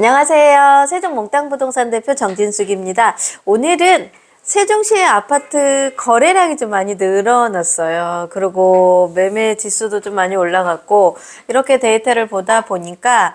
안녕하세요. 세종몽땅부동산 대표 정진숙입니다. 오늘은 세종시의 아파트 거래량이 좀 많이 늘어났어요. 그리고 매매 지수도 좀 많이 올라갔고, 이렇게 데이터를 보다 보니까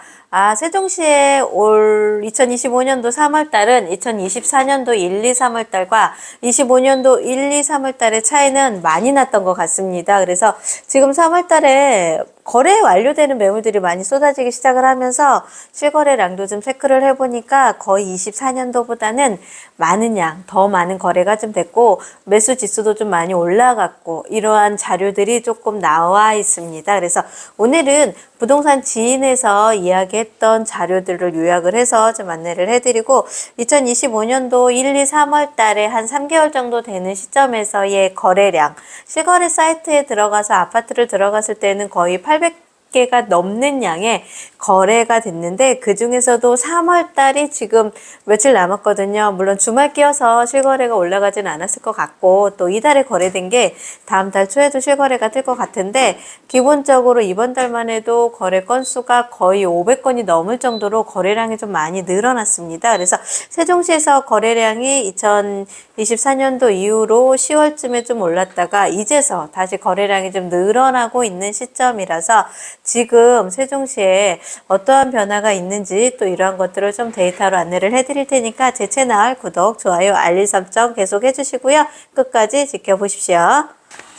세종시의 올 2025년도 3월 달은 2024년도 1, 2, 3월 달과 25년도 1, 2, 3월 달의 차이는 많이 났던 것 같습니다. 그래서 지금 3월 달에 거래 완료되는 매물들이 많이 쏟아지기 시작을 하면서 실거래량도 좀 체크를 해보니까 거의 24년도보다는 많은 양, 더 많은 거래가 좀 됐고 매수 지수도 좀 많이 올라갔고 이러한 자료들이 조금 나와 있습니다. 그래서 오늘은 부동산 지인에서 이야기했던 자료들을 요약을 해서 좀 안내를 해드리고 2025년도 1, 2, 3월 달에 한 3개월 정도 되는 시점에서의 거래량, 실거래 사이트에 들어가서 아파트를 들어갔을 때는 거의 800개가 넘는 양의 거래가 됐는데 그 중에서도 3월 달이 지금 며칠 남았거든요. 물론 주말 끼어서 실거래가 올라가진 않았을 것 같고 또 이달에 거래된 게 다음 달 초에도 실거래가 될 것 같은데 기본적으로 이번 달만 해도 거래 건수가 거의 500건이 넘을 정도로 거래량이 좀 많이 늘어났습니다. 그래서 세종시에서 거래량이 2024년도 이후로 10월쯤에 좀 올랐다가 이제서 다시 거래량이 좀 늘어나고 있는 시점이라서 지금 세종시에 어떠한 변화가 있는지 또 이러한 것들을 좀 데이터로 안내를 해드릴 테니까 제 채널 구독, 좋아요, 알림 설정 계속 해주시고요. 끝까지 지켜보십시오.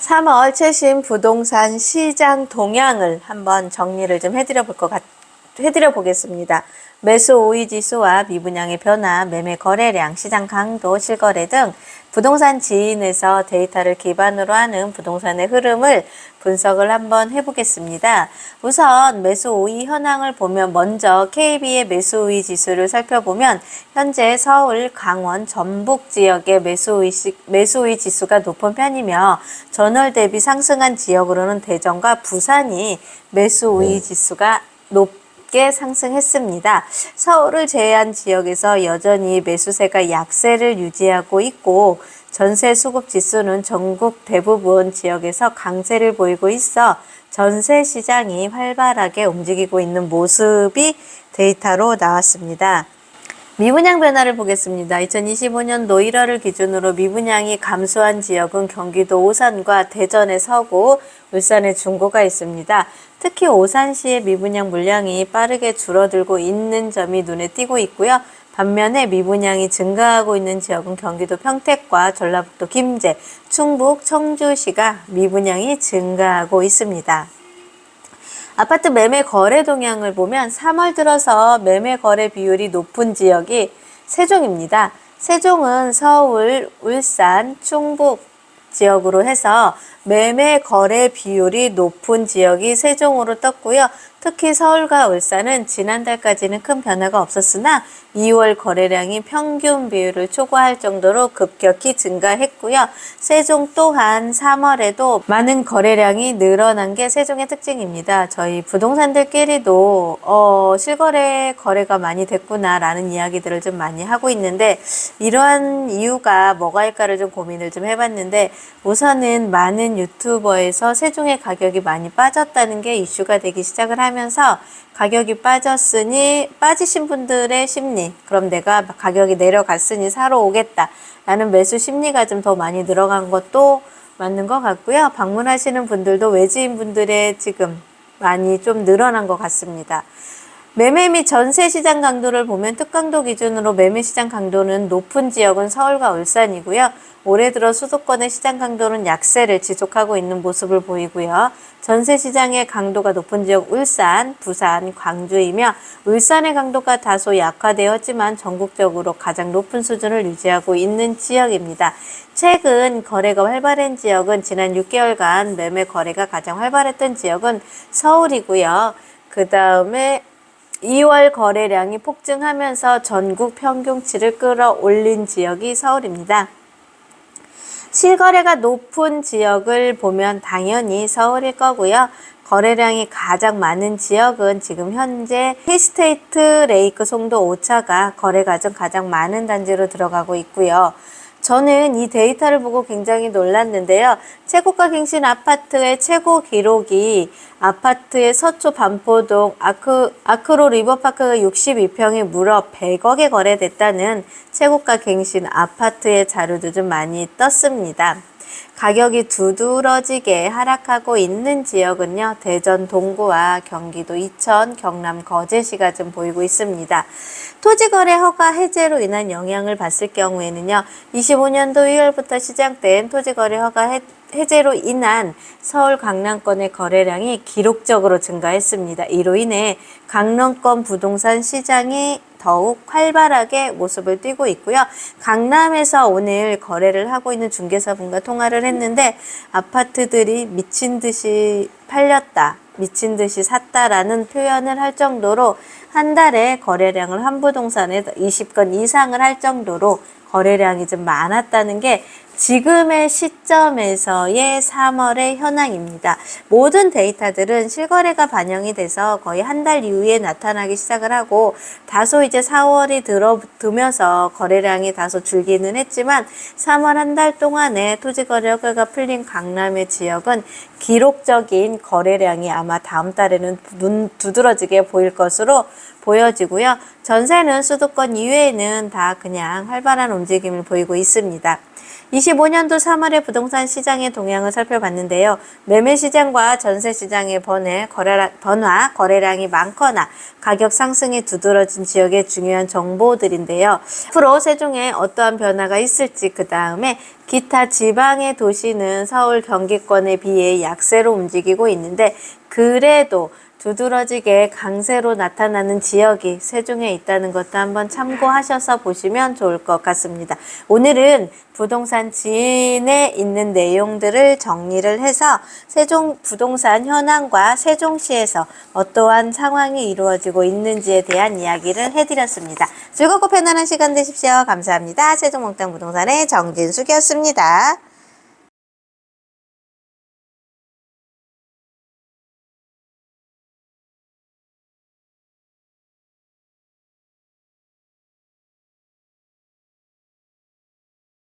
3월 최신 부동산 시장 동향을 한번 정리를 좀 해드려 보겠습니다. 매수 오의 지수와 미분양의 변화, 매매 거래량, 시장 강도, 실거래 등 부동산 지인에서 데이터를 기반으로 하는 부동산의 흐름을 분석을 한번 해보겠습니다. 우선 매수 오의 현황을 보면 먼저 KB의 매수 오의 지수를 살펴보면 현재 서울, 강원, 전북 지역의 매수 오의 지수가 높은 편이며 전월 대비 상승한 지역으로는 대전과 부산이 매수 오의 지수가 높게 상승했습니다. 서울을 제외한 지역에서 여전히 매수세가 약세를 유지하고 있고 전세 수급 지수는 전국 대부분 지역에서 강세를 보이고 있어 전세 시장이 활발하게 움직이고 있는 모습이 데이터로 나왔습니다. 미분양 변화를 보겠습니다. 2025년도 1월을 기준으로 미분양이 감소한 지역은 경기도 오산과 대전의 서구, 울산의 중구가 있습니다. 특히 오산시의 미분양 물량이 빠르게 줄어들고 있는 점이 눈에 띄고 있고요. 반면에 미분양이 증가하고 있는 지역은 경기도 평택과 전라북도 김제, 충북 청주시가 미분양이 증가하고 있습니다. 아파트 매매 거래 동향을 보면 3월 들어서 매매 거래 비율이 높은 지역이 세종입니다. 세종은 서울, 울산, 충북 지역으로 해서 매매 거래 비율이 높은 지역이 세종으로 떴고요. 특히 서울과 울산은 지난달까지는 큰 변화가 없었으나 2월 거래량이 평균 비율을 초과할 정도로 급격히 증가했고요. 세종 또한 3월에도 많은 거래량이 늘어난 게 세종의 특징입니다. 저희 부동산들끼리도 실거래 거래가 많이 됐구나라는 이야기들을 좀 많이 하고 있는데 이러한 이유가 뭐가일까를 좀 고민을 좀 해봤는데 우선은 많은 유튜버에서 세종의 가격이 많이 빠졌다는 게 이슈가 되기 시작을 하면서 가격이 빠졌으니 빠지신 분들의 심리, 그럼 내가 가격이 내려갔으니 사러 오겠다 라는 매수 심리가 좀 더 많이 들어간 것도 맞는 것 같고요. 방문하시는 분들도 외지인 분들의 지금 많이 좀 늘어난 것 같습니다. 매매 및 전세 시장 강도를 보면 특강도 기준으로 매매 시장 강도는 높은 지역은 서울과 울산이고요. 올해 들어 수도권의 시장 강도는 약세를 지속하고 있는 모습을 보이고요. 전세 시장의 강도가 높은 지역 울산, 부산, 광주이며 울산의 강도가 다소 약화되었지만 전국적으로 가장 높은 수준을 유지하고 있는 지역입니다. 최근 거래가 활발한 지역은 지난 6개월간 매매 거래가 가장 활발했던 지역은 서울이고요. 그 다음에 2월 거래량이 폭증하면서 전국 평균치를 끌어올린 지역이 서울입니다. 실거래가 높은 지역을 보면 당연히 서울일 거고요. 거래량이 가장 많은 지역은 지금 현재 힐스테이트, 레이크, 송도, 오차가 거래 가장 많은 단지로 들어가고 있고요. 저는 이 데이터를 보고 굉장히 놀랐는데요. 최고가 갱신 아파트의 최고 기록이 아파트의 서초 반포동 아크로 리버파크가 62평이 무려 100억에 거래됐다는 최고가 갱신 아파트의 자료도 좀 많이 떴습니다. 가격이 두드러지게 하락하고 있는 지역은요, 대전 동구와 경기도 이천, 경남 거제시가 좀 보이고 있습니다. 토지거래 허가 해제로 인한 영향을 봤을 경우에는요, 25년도 1월부터 시작된 토지거래 허가 해제로 인한 서울 강남권의 거래량이 기록적으로 증가했습니다. 이로 인해 강남권 부동산 시장이 더욱 활발하게 모습을 띠고 있고요. 강남에서 오늘 거래를 하고 있는 중개사분과 통화를 했는데 아파트들이 미친 듯이 팔렸다, 미친 듯이 샀다라는 표현을 할 정도로 한 달에 거래량을 한 부동산에 20건 이상을 할 정도로 거래량이 좀 많았다는 게 지금의 시점에서의 3월의 현황입니다. 모든 데이터들은 실거래가 반영이 돼서 거의 한 달 이후에 나타나기 시작을 하고 다소 이제 4월이 들어들면서 거래량이 다소 줄기는 했지만 3월 한 달 동안에 토지거래 허가가 풀린 강남의 지역은 기록적인 거래량이 아마 다음 달에는 눈 두드러지게 보일 것으로 보여지고요. 전세는 수도권 이외에는 다 그냥 활발한 움직임을 보이고 있습니다. 25년도 3월의 부동산 시장의 동향을 살펴봤는데요. 매매시장과 전세시장의 변화, 거래량이 많거나 가격 상승이 두드러진 지역의 중요한 정보들인데요. 앞으로 세종에 어떠한 변화가 있을지, 그 다음에 기타 지방의 도시는 서울 경기권에 비해 약세로 움직이고 있는데 그래도 두드러지게 강세로 나타나는 지역이 세종에 있다는 것도 한번 참고하셔서 보시면 좋을 것 같습니다. 오늘은 부동산 지인에 있는 내용들을 정리를 해서 세종 부동산 현황과 세종시에서 어떠한 상황이 이루어지고 있는지에 대한 이야기를 해드렸습니다. 즐겁고 편안한 시간 되십시오. 감사합니다. 세종몽땅 부동산의 정진숙이었습니다.